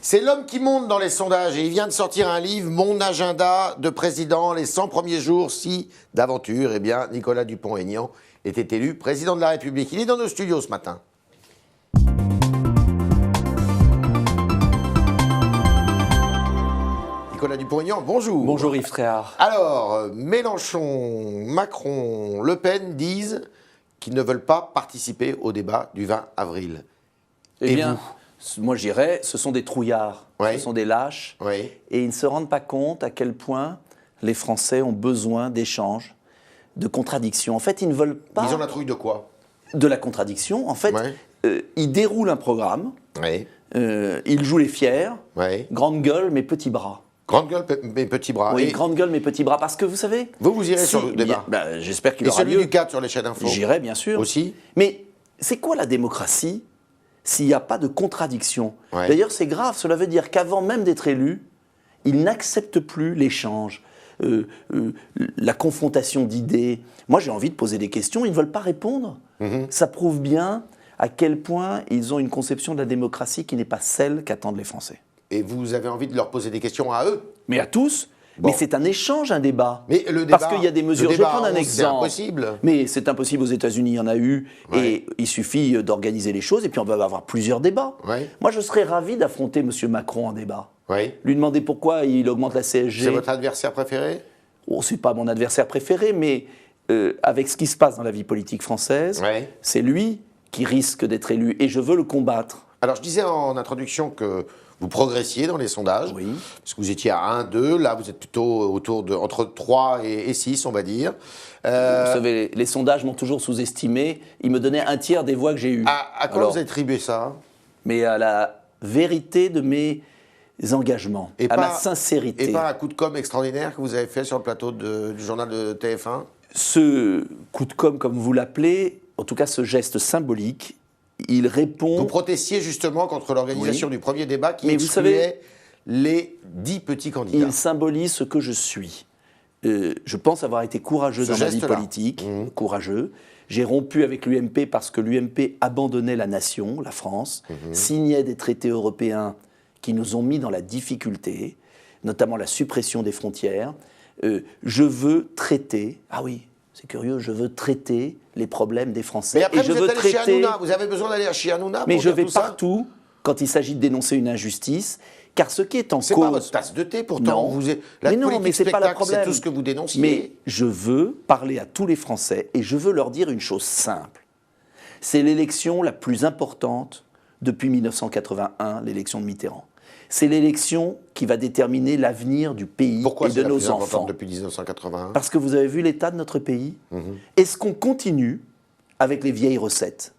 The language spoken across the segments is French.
C'est l'homme qui monte dans les sondages et il vient de sortir un livre, Mon agenda de président, les 100 premiers jours, si d'aventure, eh bien, Nicolas Dupont-Aignan était élu président de la République. Il est dans nos studios ce matin. Nicolas Dupont-Aignan, bonjour. Bonjour Yves Tréhard. Alors, Mélenchon, Macron, Le Pen disent qu'ils ne veulent pas participer au débat du 20 avril. Eh bien, moi je dirais, ce sont des trouillards, Oui. ce sont des lâches, Oui. et ils ne se rendent pas compte à quel point les Français ont besoin d'échanges, de contradictions. En fait, ils ne veulent pas Ils ont la trouille de quoi? de la contradiction. En fait, Ouais. ils déroulent un programme, Oui. ils jouent les fiers, Oui. grande gueule mais petits bras. Grande gueule, mes petits bras. Oui, Et grande gueule mais petits bras, parce que vous savez... vous irez sur le débat. J'espère qu'il Et aura celui lieu. du 4 sur les chaînes d'infos. J'irai, bien sûr. Aussi. Mais c'est quoi la démocratie s'il n'y a pas de contradiction? Ouais. D'ailleurs, c'est grave. Cela veut dire qu'avant même d'être élu, ils n'acceptent plus l'échange, la confrontation d'idées. Moi, j'ai envie de poser des questions. Ils ne veulent pas répondre. Ça prouve bien à quel point ils ont une conception de la démocratie qui n'est pas celle qu'attendent les Français. Et vous avez envie de leur poser des questions à eux. Mais à tous. Bon. Mais c'est un échange, un débat. Mais le débat, Parce qu'il y a des mesures. le Je vais débat prendre un c'est exemple. impossible. Mais c'est impossible aux États-Unis, il y en a eu. Ouais. Et il suffit d'organiser les choses et puis on va avoir plusieurs débats. Ouais. Moi, je serais ravi d'affronter M. Macron en débat. Oui. Lui demander pourquoi il augmente la CSG. C'est votre adversaire préféré? Oh, c'est pas mon adversaire préféré, mais avec ce qui se passe dans la vie politique française, Ouais. c'est lui qui risque d'être élu et je veux le combattre. Alors, je disais en introduction que vous progressiez dans les sondages. Oui. Parce que vous étiez à 1, 2. Là, vous êtes plutôt autour de entre 3 et 6, on va dire. Vous savez, les sondages m'ont toujours sous-estimé. Ils me donnaient un tiers des voix que j'ai eues. À quoi Alors, vous attribuez ça? mais à la vérité de mes engagements, à ma sincérité. Et pas un coup de com' extraordinaire que vous avez fait sur le plateau du journal de TF1? Ce coup de com', comme vous l'appelez, en tout cas ce geste symbolique, il répond... Vous protestiez justement contre l'organisation du premier débat qui Mais vous excluait savez, les 10 petits candidats. il symbolise ce que je suis. Je pense avoir été courageux Ce dans ma vie geste-là. politique, courageux. J'ai rompu avec l'UMP parce que l'UMP abandonnait la nation, la France, signait des traités européens qui nous ont mis dans la difficulté, notamment la suppression des frontières. Je veux traiter, ah oui, c'est curieux, je veux traiter les problèmes des Français. Mais après, et je vous veux êtes allé chez traiter... Hanouna. Vous avez besoin d'aller chez Hanouna Mais pour je dire vais tout ça? partout quand il s'agit de dénoncer une injustice, car ce qui est en C'est cause... pas votre tasse de thé, pourtant. Non. La Mais non, politique mais c'est pas le spectacle, problème. c'est tout ce que vous dénonciez. Mais je veux parler à tous les Français et je veux leur dire une chose simple. C'est l'élection la plus importante depuis 1981, l'élection de Mitterrand. C'est l'élection qui va déterminer l'avenir du pays Pourquoi et c'est de la nos plus importante enfants. depuis 1981? Parce que vous avez vu l'état de notre pays. Est-ce qu'on continue avec les vieilles recettes?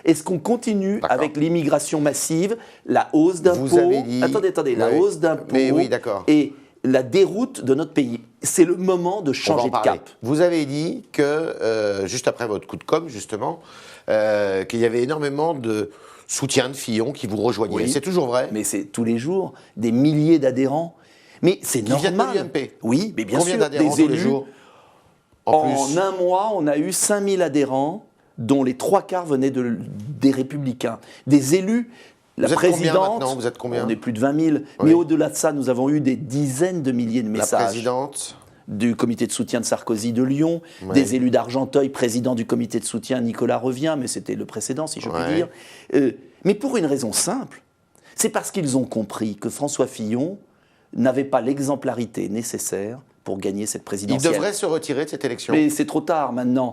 Est-ce qu'on continue D'accord. avec l'immigration massive, la hausse d'impôts? Vous avez dit... Attendez, la Oui. hausse d'impôts Mais oui, d'accord. et la déroute de notre pays. C'est le moment de On va changer en de parler. cap. Vous avez dit que, juste après votre coup de com', justement, qu'il y avait énormément de soutien de Fillon qui vous rejoignaient. Oui. C'est toujours vrai? Mais c'est tous les jours, des milliers d'adhérents. Mais c'est Qui viennent de normal. l'UMP? Oui, mais bien Combien sûr, d'adhérents des tous les élus. jours? En plus. un mois, on a eu 5000 adhérents, dont les 3/4 venaient des Républicains. Des élus, la Vous êtes combien présidente, maintenant? Vous êtes combien? on est plus de 20 000. Oui. Mais au-delà de ça, nous avons eu des dizaines de milliers de La messages. présidente? Du comité de soutien de Sarkozy de Lyon, Ouais. des élus d'Argenteuil, président du comité de soutien, Nicolas Revient, mais c'était le précédent, si je Ouais. puis dire. Mais pour une raison simple, c'est parce qu'ils ont compris que François Fillon n'avait pas l'exemplarité nécessaire pour gagner cette Il présidentielle. devrait se retirer de cette élection. Mais c'est trop tard maintenant.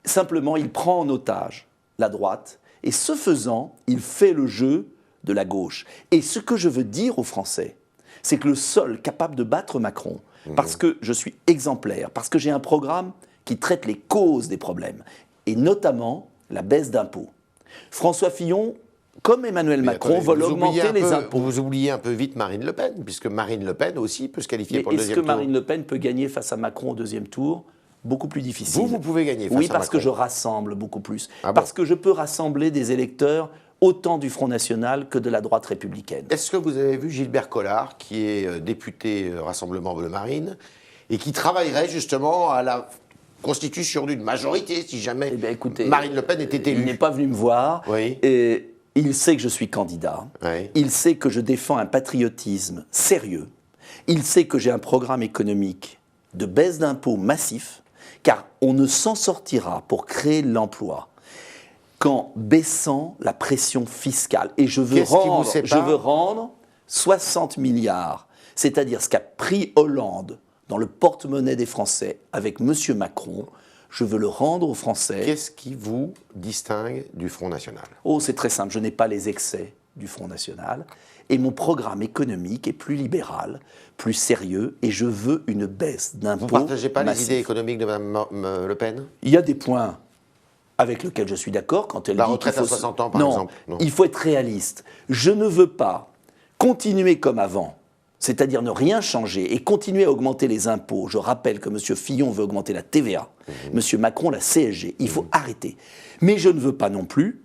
Simplement, il prend en otage la droite, et ce faisant, il fait le jeu de la gauche. Et ce que je veux dire aux Français, c'est que le seul capable de battre Macron, parce que je suis exemplaire, parce que j'ai un programme qui traite les causes des problèmes, et notamment la baisse d'impôts. François Fillon, comme Emmanuel Mais Macron, attendez, veulent vous oubliez augmenter un les peu- impôts. Vous oubliez un peu vite Marine Le Pen, puisque Marine Le Pen aussi peut se qualifier Mais pour le est-ce deuxième que tour. Marine Le Pen peut gagner face à Macron au deuxième tour? Beaucoup plus difficile. Vous pouvez gagner face Oui, à parce que Macron. je rassemble beaucoup plus. Ah bon? Parce que je peux rassembler des électeurs autant du Front National que de la droite républicaine. Est-ce que vous avez vu Gilbert Collard, qui est député Rassemblement Bleu Marine, et qui travaillerait justement à la constitution d'une majorité, si jamais Eh bien, écoutez, Marine Le Pen était Il n'est élue? pas venu me voir. Oui. Et il sait que je suis candidat, Ouais. il sait que je défends un patriotisme sérieux, il sait que j'ai un programme économique de baisse d'impôts massif, car on ne s'en sortira pour créer de l'emploi qu'en baissant la pression fiscale. Et je veux Qu'est-ce qui vous sépare rendre 60 milliards, c'est-à-dire ce qu'a pris Hollande dans le porte-monnaie des Français avec M. Macron, je veux le rendre aux Français. Qu'est-ce qui vous distingue du Front National? Oh, c'est très simple, je n'ai pas les excès du Front National. Et mon programme économique est plus libéral, plus sérieux, et je veux une baisse d'impôts. Vous ne partagez pas massifs. les idées économiques de Mme Le Pen? Il y a des points avec lesquels je suis d'accord quand elle La dit retraite qu'il faut à 60 ans, par non, exemple. Non. Il faut être réaliste. Je ne veux pas continuer comme avant, c'est-à-dire ne rien changer et continuer à augmenter les impôts. Je rappelle que M. Fillon veut augmenter la TVA, M. Macron la CSG. Il faut arrêter. Mais je ne veux pas non plus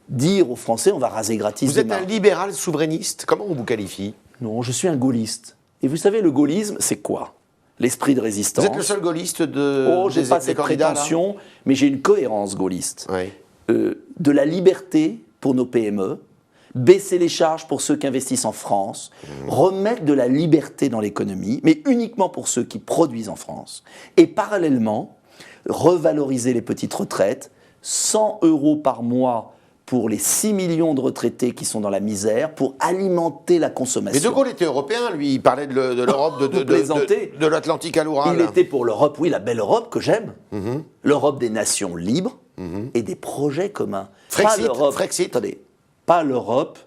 dire aux Français on va raser gratis Vous êtes demain. un libéral souverainiste. Comment on vous qualifie? Non, je suis un gaulliste. Et vous savez, le gaullisme, c'est quoi? L'esprit de résistance. Vous êtes le seul gaulliste de Oh, j'ai pas des cette candidats, là prétention, mais j'ai une cohérence gaulliste. Oui. De la liberté pour nos PME, baisser les charges pour ceux qui investissent en France, remettre de la liberté dans l'économie, mais uniquement pour ceux qui produisent en France, et parallèlement, revaloriser les petites retraites, 100 € par mois pour les 6 millions de retraités qui sont dans la misère, pour alimenter la consommation. Mais De Gaulle était européen, lui. Il parlait de l'Europe, Vous plaisantez. de l'Atlantique à l'Oural. Il était pour l'Europe, oui, la belle Europe que j'aime. L'Europe des nations libres et des projets communs. Frexit, Pas l'Europe, Frexit. attendez, pas l'Europe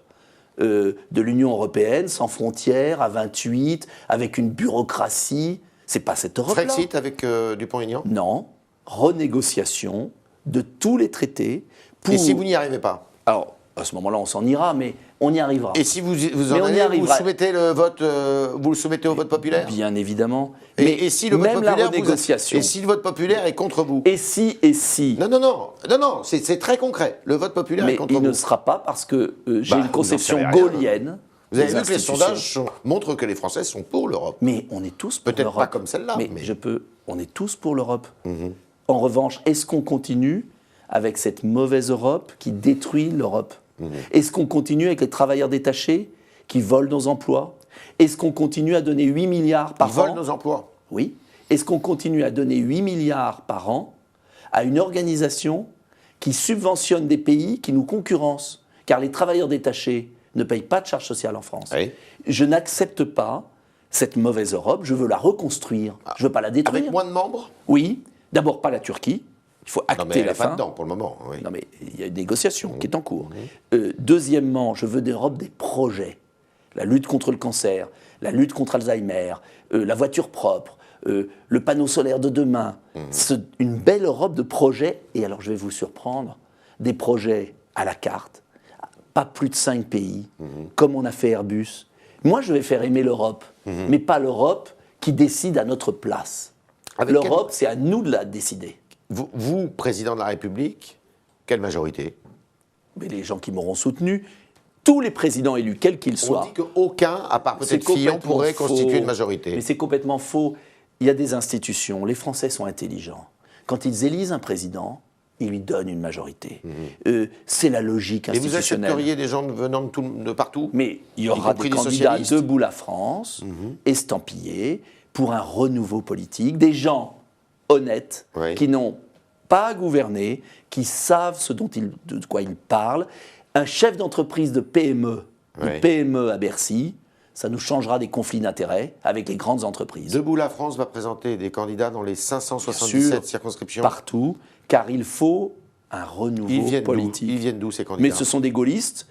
de l'Union européenne, sans frontières, à 28, avec une bureaucratie. C'est pas cette Europe-là. Frexit avec Dupont-Aignan. Non, renégociation de tous les traités. Pour... Et si vous n'y arrivez pas? Alors, à ce moment-là, on s'en ira, mais on y arrivera. Et si vous Mais en on y allez, arrivera. vous le soumettez au vote populaire? Bien évidemment. Et si le vote même la populaire renégociation. et si le vote populaire est contre vous? Et si. Non, c'est très concret. Le vote populaire est Mais contre il vous. ne sera pas parce que j'ai Bah, une vous conception n'en savez rien. gaulienne. Vous avez des vu que les institutions. sondages montrent que les Français sont pour l'Europe. Mais on est tous pour Peut-être l'Europe. pas comme celle-là, Mais, mais- on est tous pour l'Europe. En revanche, est-ce qu'on continue avec cette mauvaise Europe qui détruit l'Europe? Est-ce qu'on continue avec les travailleurs détachés qui volent nos emplois? Est-ce qu'on continue à donner 8 milliards par Ils volent an? nos emplois. Oui. Est-ce qu'on continue à donner 8 milliards par an à une organisation qui subventionne des pays qui nous concurrencent? Car les travailleurs détachés ne payent pas de charges sociales en France. Oui. Je n'accepte pas cette mauvaise Europe, je veux la reconstruire, je ne veux pas la détruire. Avec moins de membres? Oui, d'abord pas la Turquie, il faut Non, mais acter elle la n'est pas fin. dedans pour le moment. Oui. Non mais il y a une négociation qui est en cours. Deuxièmement, je veux d'Europe des projets. La lutte contre le cancer, la lutte contre Alzheimer, la voiture propre, le panneau solaire de demain. Une belle Europe de projets. Et alors je vais vous surprendre, des projets à la carte, pas plus de 5 pays, comme on a fait Airbus. Moi je vais faire aimer l'Europe, mais pas l'Europe qui décide à notre place. Avec L'Europe, c'est à nous de la décider. Vous, président de la République, quelle majorité? Mais les gens qui m'auront soutenu, tous les présidents élus, quels qu'ils On soient. dit qu'aucun, à part c'est peut-être Fillon, complètement pourrait faux. constituer une majorité. Mais c'est complètement faux. Il y a des institutions, les Français sont intelligents. Quand ils élisent un président, ils lui donnent une majorité. C'est la logique Et vous institutionnelle. accepteriez des gens venant de partout? Mais il y aura compris des des candidats socialistes. debout la France, estampillés, pour un renouveau politique, des gens honnêtes, Oui. qui n'ont pas à gouverner, qui savent de quoi ils parlent. Un chef d'entreprise de PME, Oui. une PME à Bercy, ça nous changera des conflits d'intérêts avec les grandes entreprises. Debout la France va présenter des candidats dans les Bien 577 sûr, circonscriptions. partout, car il faut un renouveau Ils viennent d'où? politique. Ils viennent d'où ces candidats? Mais ce sont des gaullistes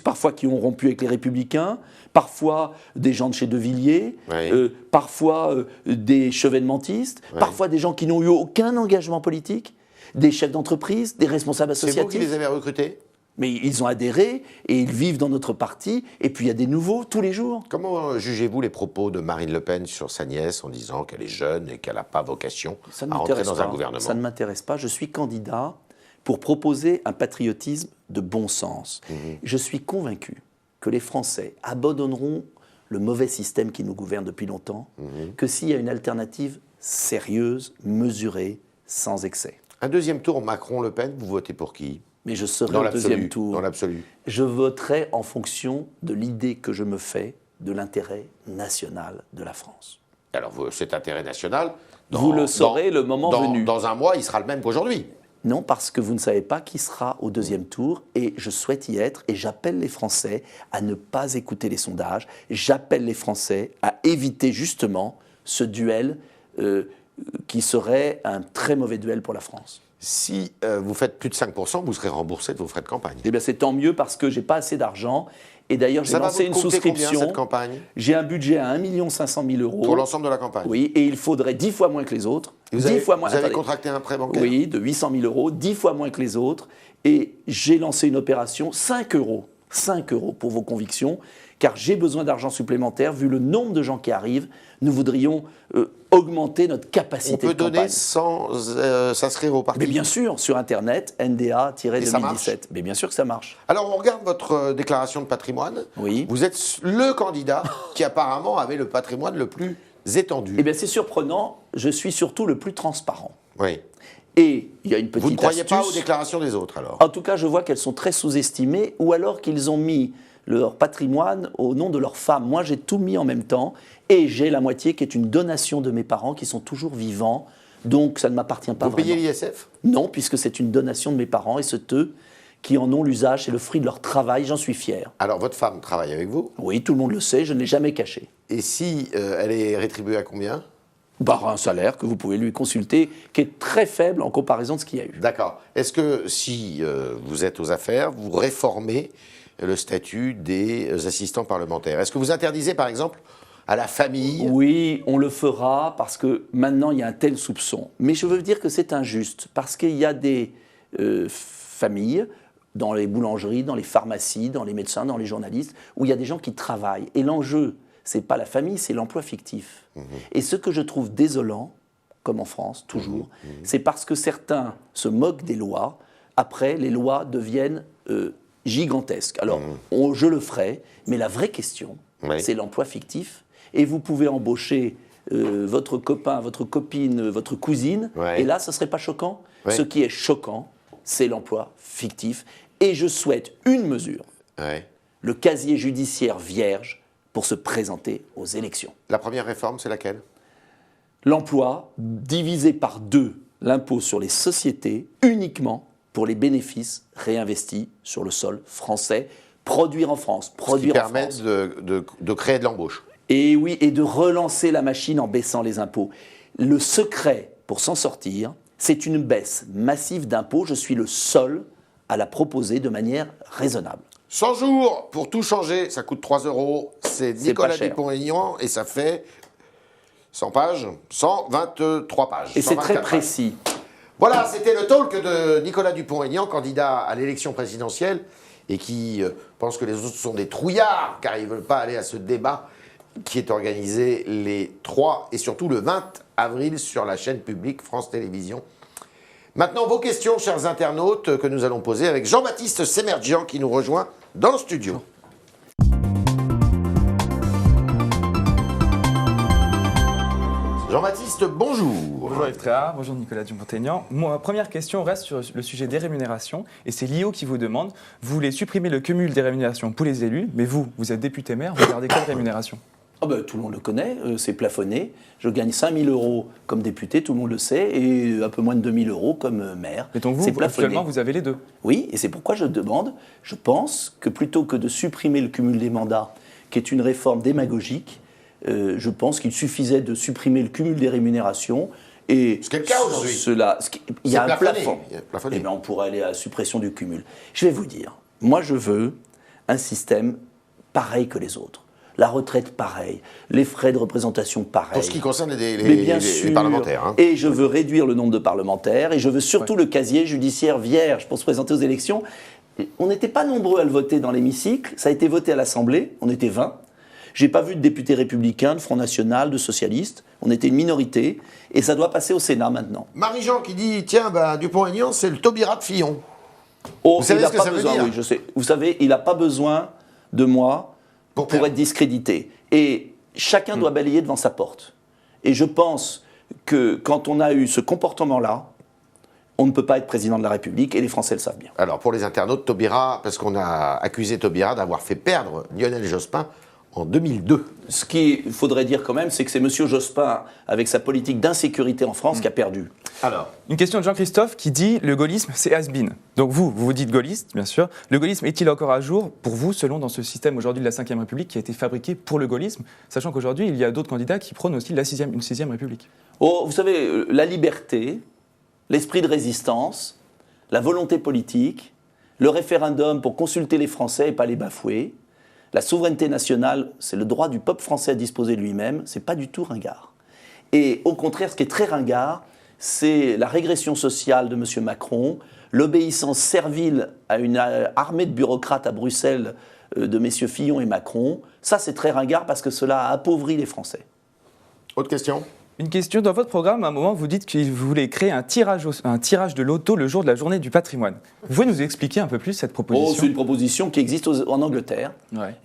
parfois qui ont rompu avec les Républicains, parfois des gens de chez De Villiers, Oui. parfois des chevènementistes, Oui. parfois des gens qui n'ont eu aucun engagement politique, des chefs d'entreprise, des responsables C'est vous qui associatifs. les avez recrutés? Mais ils ont adhéré et ils vivent dans notre parti, et puis il y a des nouveaux tous les jours. Comment jugez-vous les propos de Marine Le Pen sur sa nièce en disant qu'elle est jeune et qu'elle n'a pas vocation Ça ne à rentrer m'intéresse dans pas. un gouvernement? Ça ne m'intéresse pas. Je suis candidat pour proposer un patriotisme de bon sens. Je suis convaincu que les Français abandonneront le mauvais système qui nous gouverne depuis longtemps, que s'il y a une alternative sérieuse, mesurée, sans excès. Un deuxième tour Macron-Le Pen, vous votez pour qui? mais je serai Dans au l'absolu, deuxième tour. dans l'absolu. Je voterai en fonction de l'idée que je me fais de l'intérêt national de la France. Alors, cet intérêt national... Vous le saurez le moment venu. Dans un mois, il sera le même qu'aujourd'hui. Non, parce que vous ne savez pas qui sera au deuxième tour, et je souhaite y être, et j'appelle les Français à ne pas écouter les sondages, j'appelle les Français à éviter justement ce duel qui serait un très mauvais duel pour la France. Si vous faites plus de 5%, vous serez remboursé de vos frais de campagne. Eh bien, c'est tant mieux parce que j'ai pas assez d'argent. Et d'ailleurs, j'ai lancé une souscription. Combien, cette campagne ? J'ai un budget à 1 500 000 euros. Pour l'ensemble de la campagne ? Oui, et il faudrait 10 fois moins que les autres. Vous avez contracté un prêt bancaire ? Oui, de 800 000 euros, 10 fois moins que les autres. Et j'ai lancé une opération, 5 euros pour vos convictions, car j'ai besoin d'argent supplémentaire. Vu le nombre de gens qui arrivent, nous voudrions augmenter notre capacité de campagne. On peut donner sans s'inscrire au parti ? Mais bien sûr, sur Internet, NDA-2017. Mais bien sûr que ça marche. Alors, on regarde votre déclaration de patrimoine. Oui. Vous êtes le candidat qui apparemment avait le patrimoine le plus étendu. Eh bien, c'est surprenant. Je suis surtout le plus transparent. Oui. Et il y a une petite astuce. Vous ne croyez pas aux déclarations des autres, alors ? En tout cas, je vois qu'elles sont très sous-estimées, ou alors qu'ils ont mis leur patrimoine au nom de leur femme. Moi, j'ai tout mis en même temps, et j'ai la moitié qui est une donation de mes parents, qui sont toujours vivants, donc ça ne m'appartient pas vraiment. Vous payez l'ISF ? Non, puisque c'est une donation de mes parents, et c'est eux qui en ont l'usage, c'est le fruit de leur travail, j'en suis fier. Alors, votre femme travaille avec vous ? Oui, tout le monde le sait, je ne l'ai jamais caché. Et si elle est rétribuée à combien ? Par un salaire que vous pouvez lui consulter, qui est très faible en comparaison de ce qu'il y a eu. D'accord. Est-ce que si vous êtes aux affaires, vous réformez le statut des assistants parlementaires ? Est-ce que vous interdisez, par exemple, à la famille ? Oui, on le fera parce que maintenant il y a un tel soupçon. Mais je veux dire que c'est injuste parce qu'il y a des familles dans les boulangeries, dans les pharmacies, dans les médecins, dans les journalistes, où il y a des gens qui travaillent. Et l'enjeu, c'est pas la famille, c'est l'emploi fictif. Et ce que je trouve désolant, comme en France, toujours, c'est parce que certains se moquent des lois. Après, les lois deviennent gigantesques. Alors, je le ferai, mais la vraie question, c'est l'emploi fictif. Et vous pouvez embaucher votre copain, votre copine, votre cousine, et là, ce ne serait pas choquant. Ce qui est choquant, c'est l'emploi fictif. Et je souhaite une mesure, le casier judiciaire vierge, pour se présenter aux élections. La première réforme, c'est laquelle ? L'emploi, divisé par 2 l'impôt sur les sociétés, uniquement pour les bénéfices réinvestis sur le sol français, produire en France, produire en France. Ce qui permet de créer de l'embauche. Et oui, et de relancer la machine en baissant les impôts. Le secret pour s'en sortir, c'est une baisse massive d'impôts. Je suis le seul à la proposer de manière raisonnable. 100 jours pour tout changer, ça coûte 3 €. C'est Nicolas Dupont-Aignan et ça fait 100 pages, 123 pages. Et c'est très précis. Voilà, c'était le talk de Nicolas Dupont-Aignan, candidat à l'élection présidentielle et qui pense que les autres sont des trouillards car ils ne veulent pas aller à ce débat qui est organisé les 3 et surtout le 20 avril sur la chaîne publique France Télévisions. Maintenant, vos questions, chers internautes, que nous allons poser avec Jean-Baptiste Semerjian qui nous rejoint dans le studio. Jean-Baptiste, bonjour. Bonjour Yves Tréhard, bonjour Nicolas Dupont-Aignan. Ma première question reste sur le sujet des rémunérations et c'est l'IO qui vous demande, vous voulez supprimer le cumul des rémunérations pour les élus, mais vous êtes député maire, vous gardez quelle rémunération ? Tout le monde le connaît, c'est plafonné. Je gagne 5 000 € comme député, tout le monde le sait, et un peu moins de 2 000 € comme maire. Et donc vous, actuellement, vous avez les deux ? Oui, et c'est pourquoi je demande, je pense que plutôt que de supprimer le cumul des mandats, qui est une réforme démagogique, je pense qu'il suffisait de supprimer le cumul des rémunérations. Et ce qui est le cas aujourd'hui. Il y a un plafond. Eh bien, on pourrait aller à la suppression du cumul. Je vais vous dire, moi je veux un système pareil que les autres. La retraite, pareil. Les frais de représentation, pareil. Pour ce qui concerne les parlementaires. Hein. Et je veux réduire le nombre de parlementaires. Et je veux surtout le casier judiciaire vierge pour se présenter aux élections. On n'était pas nombreux à le voter dans l'hémicycle. Ça a été voté à l'Assemblée. On était 20. Je n'ai pas vu de députés républicains, de Front National, de socialistes. On était une minorité. Et ça doit passer au Sénat maintenant. Marie-Jean qui dit, tiens, Dupont-Aignan, c'est le Taubira de Fillon. Vous savez ce que ça veut dire ? Oui, je sais. Vous savez, il n'a pas besoin de moi pour être discrédité. Et chacun doit balayer devant sa porte. Et je pense que quand on a eu ce comportement-là, on ne peut pas être président de la République, et les Français le savent bien. Alors, pour les internautes, Taubira, parce qu'on a accusé Taubira d'avoir fait perdre Lionel Jospin en 2002. Ce qu'il faudrait dire quand même, c'est que c'est M. Jospin, avec sa politique d'insécurité en France, qui a perdu. Alors, Une question de Jean-Christophe qui dit « Le gaullisme, c'est has-been ». Donc vous dites gaulliste, bien sûr. Le gaullisme est-il encore à jour, pour vous, selon dans ce système aujourd'hui de la Ve République qui a été fabriqué pour le gaullisme, sachant qu'aujourd'hui, il y a d'autres candidats qui prônent aussi une Sixième République? Oh, vous savez, la liberté, l'esprit de résistance, la volonté politique, le référendum pour consulter les Français et pas les bafouer, la souveraineté nationale, c'est le droit du peuple français à disposer de lui-même, c'est pas du tout ringard. Et au contraire, ce qui est très ringard, c'est la régression sociale de M. Macron, l'obéissance servile à une armée de bureaucrates à Bruxelles de M. Fillon et Macron. Ça, c'est très ringard parce que cela a appauvri les Français. autre question? Une question, dans votre programme, à un moment, vous dites que vous voulez créer un tirage de loto le jour de la journée du patrimoine. Vous pouvez nous expliquer un peu plus cette proposition? C'est une proposition qui existe en Angleterre,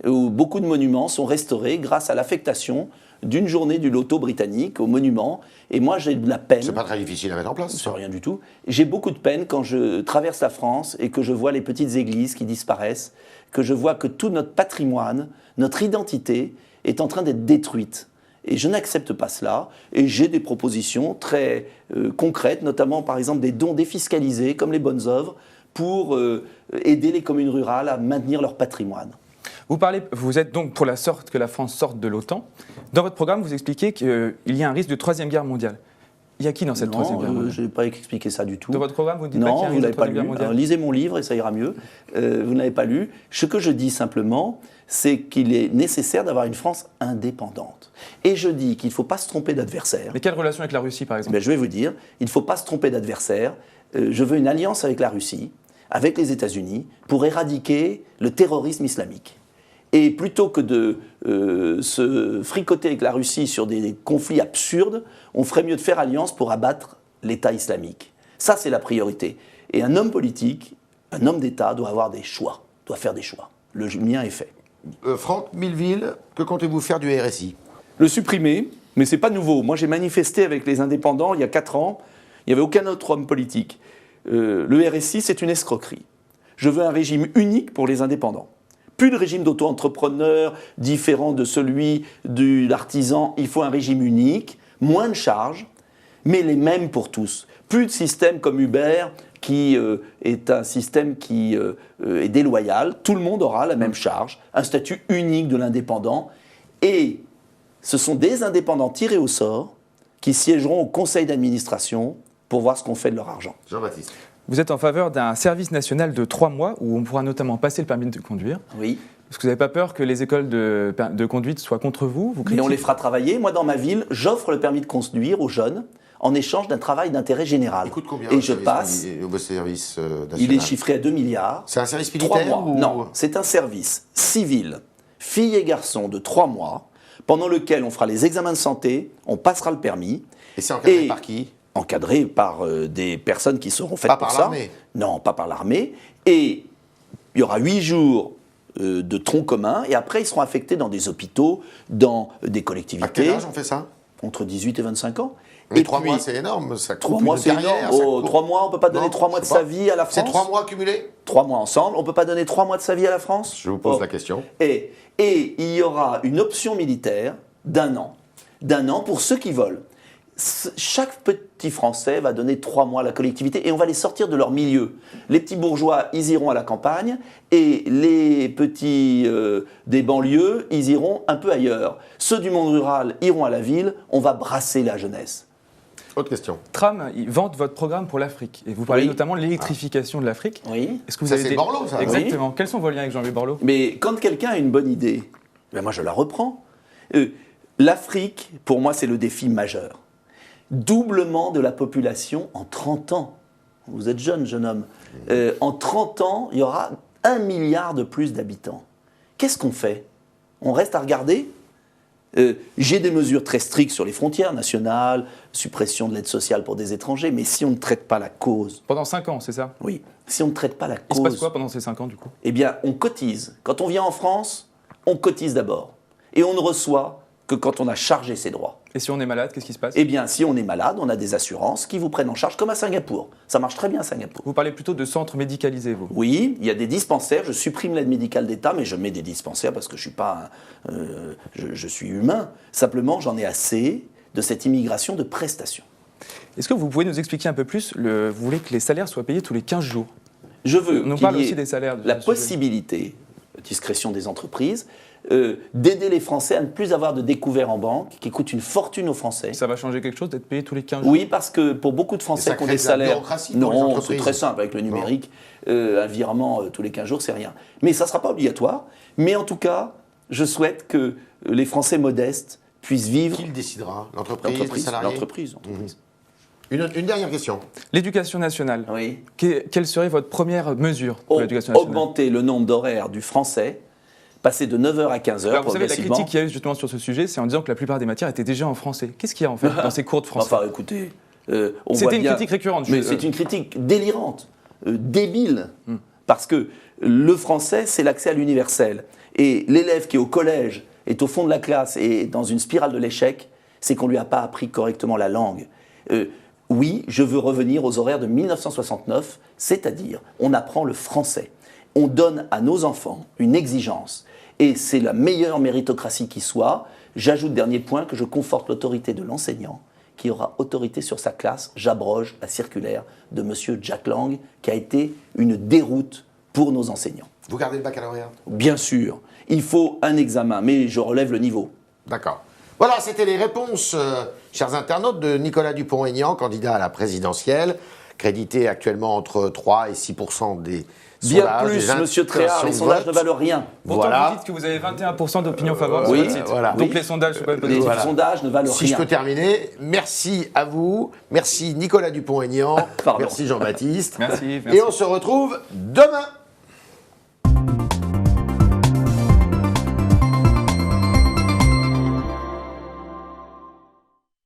où beaucoup de monuments sont restaurés grâce à l'affectation d'une journée du loto britannique aux monuments. Et moi, j'ai de la peine. C'est pas très difficile à mettre en place. C'est rien du tout. J'ai beaucoup de peine quand je traverse la France et que je vois les petites églises qui disparaissent, que je vois que tout notre patrimoine, notre identité est en train d'être détruite. Et je n'accepte pas cela. Et j'ai des propositions très concrètes, notamment par exemple des dons défiscalisés, comme les bonnes œuvres, pour aider les communes rurales à maintenir leur patrimoine. Vous êtes donc pour que la France sorte de l'OTAN. Dans votre programme, vous expliquez qu'il y a un risque de Troisième Guerre mondiale. Il y a qui dans cette Troisième Guerre mondiale? Je n'ai pas expliqué ça du tout. Dans votre programme, vous ne dites pas qu'il y a un vous risque de l'avez pas Troisième lu. Guerre mondiale? Alors, lisez mon livre et ça ira mieux. Vous n'avez pas lu. Ce que je dis simplement, c'est qu'il est nécessaire d'avoir une France indépendante. Et je dis qu'il ne faut pas se tromper d'adversaire. Mais quelle relation avec la Russie, par exemple? Je vais vous dire, il ne faut pas se tromper d'adversaire. Je veux une alliance avec la Russie, avec les États-Unis, pour éradiquer le terrorisme islamique. Et plutôt que de se fricoter avec la Russie sur des conflits absurdes, on ferait mieux de faire alliance pour abattre l'État islamique. Ça, c'est la priorité. Et un homme politique, un homme d'État doit avoir des choix, doit faire des choix. Le mien est fait. Franck Milleville, que comptez-vous faire du RSI? Le supprimer, mais ce n'est pas nouveau. Moi, j'ai manifesté avec les indépendants il y a 4 ans. Il n'y avait aucun autre homme politique. Le RSI, c'est une escroquerie. Je veux un régime unique pour les indépendants. Plus de régime d'auto-entrepreneur différent de celui de l'artisan. Il faut un régime unique, moins de charges, mais les mêmes pour tous. Plus de système comme Uber, qui est un système qui est déloyal. Tout le monde aura la même charge, un statut unique de l'indépendant. Et ce sont des indépendants tirés au sort qui siégeront au conseil d'administration pour voir ce qu'on fait de leur argent. Jean-Baptiste. Vous êtes en faveur d'un service national de 3 mois où on pourra notamment passer le permis de conduire. Oui. Est-ce que vous n'avez pas peur que les écoles de conduite soient contre vous? Mais on les fera travailler. Moi, dans ma ville, j'offre le permis de conduire aux jeunes en échange d'un travail d'intérêt général. Il coûte combien Et je passe. Au service national? Il est chiffré à 2 milliards. C'est un service 3 militaire mois. ou... Non, c'est un service civil, filles et garçons de 3 mois, pendant lequel on fera les examens de santé, on passera le permis. Et c'est encadré par qui? Encadré par des personnes qui seront faites Pas pour par ça. l'armée? Non, pas par l'armée. Et il y aura 8 jours de tronc commun, et après ils seront affectés dans des hôpitaux, dans des collectivités. À quel âge on fait ça? Entre 18 et 25 ans. Mais Et 3 puis, mois, c'est énorme. Ça 3 coupe mois, une c'est carrière, énorme. ça Oh, coupe- 3 mois, on ne peut pas donner Non, 3 mois je de sais sa pas. vie à la France. C'est 3 mois cumulés? 3 mois ensemble, on ne peut pas donner 3 mois de sa vie à la France? Je vous pose Oh. la question. Et il y aura une option militaire d'1 an. D'1 an pour ceux qui veulent. Chaque petit Français va donner 3 mois à la collectivité et on va les sortir de leur milieu. Les petits bourgeois, ils iront à la campagne et les petits des banlieues, ils iront un peu ailleurs. Ceux du monde rural iront à la ville, on va brasser la jeunesse. Autre question. Tram, ils vantent votre programme pour l'Afrique. Et vous parlez Oui. notamment de l'électrification de l'Afrique. Oui. Est-ce que vous Ça, avez c'est des- Borloo, ça. Exactement. Quels sont vos liens avec Jean-Louis Borloo? Mais quand quelqu'un a une bonne idée, ben moi je la reprends. L'Afrique, pour moi, c'est le défi majeur. Doublement de la population en 30 ans. Vous êtes jeune homme. En 30 ans, il y aura 1 milliard de plus d'habitants. Qu'est-ce qu'on fait? On reste à regarder? J'ai des mesures très strictes sur les frontières nationales, suppression de l'aide sociale pour des étrangers, mais si on ne traite pas la cause, Pendant 5 ans, c'est ça? oui, si on ne traite pas la Il se passe cause, quoi pendant ces 5 ans, du coup? eh bien, on cotise. Quand on vient en France, on cotise d'abord. Et on ne reçoit que quand on a chargé ses droits. Et si on est malade, qu'est-ce qui se passe? Eh bien, si on est malade, on a des assurances qui vous prennent en charge, comme à Singapour. Ça marche très bien à Singapour. Vous parlez plutôt de centres médicalisés, vous? Oui, il y a des dispensaires. Je supprime l'aide médicale d'État, mais je mets des dispensaires parce que je suis pas, je suis humain. Simplement, j'en ai assez de cette immigration de prestations. Est-ce que vous pouvez nous expliquer un peu plus, vous voulez que les salaires soient payés tous les 15 jours? Je veux On nous qu'il parle y ait aussi des salaires. la possibilité, discrétion des entreprises, d'aider les Français à ne plus avoir de découvert en banque, qui coûte une fortune aux Français. Ça va changer quelque chose d'être payé tous les 15 jours? Oui, parce que pour beaucoup de Français ça qui ont crée des de la salaires... bureaucratie pour les Non, c'est entreprises. très simple avec le numérique. Un virement tous les 15 jours, c'est rien. Mais ça ne sera pas obligatoire. Mais en tout cas, je souhaite que les Français modestes puissent vivre... Qui le décidera? L'entreprise, les salariés? L'entreprise. Une dernière question. L'éducation nationale. Oui. Quelle serait votre première mesure pour l'éducation nationale? Augmenter le nombre d'horaires du français, passer de 9h à 15h Alors, vous savez, la progressivement. critique qu'il y a eu justement sur ce sujet, c'est en disant que la plupart des matières étaient déjà en français. Qu'est-ce qu'il y a en fait dans ces cours de français? Enfin, écoutez, on voit C'était une bien- critique récurrente. Mais c'est une critique délirante, débile, parce que le français, c'est l'accès à l'universel. Et l'élève qui est au collège, est au fond de la classe et dans une spirale de l'échec, c'est qu'on ne lui a pas appris correctement la langue. Oui, je veux revenir aux horaires de 1969, c'est-à-dire on apprend le français. On donne à nos enfants une exigence. Et c'est la meilleure méritocratie qui soit. J'ajoute, dernier point, que je conforte l'autorité de l'enseignant qui aura autorité sur sa classe. J'abroge la circulaire de M. Jack Lang qui a été une déroute pour nos enseignants. Vous gardez le baccalauréat? Bien sûr, il faut un examen, mais je relève le niveau. D'accord. Voilà, c'était les réponses, chers internautes, de Nicolas Dupont-Aignan, candidat à la présidentielle, crédité actuellement entre 3 et 6% des Bien sondages. plus, des monsieur Tréhard, intentions les de sondages ne vote. valent rien. Pourtant, Voilà. vous dites que vous avez 21% d'opinion favorable Oui, sur votre site. voilà. Donc Oui. les sondages sont pas Les positifs. Voilà. sondages ne valent Si rien. je peux terminer, merci à vous, merci Nicolas Dupont-Aignan, Pardon. merci Jean-Baptiste. Merci. Et on se retrouve demain.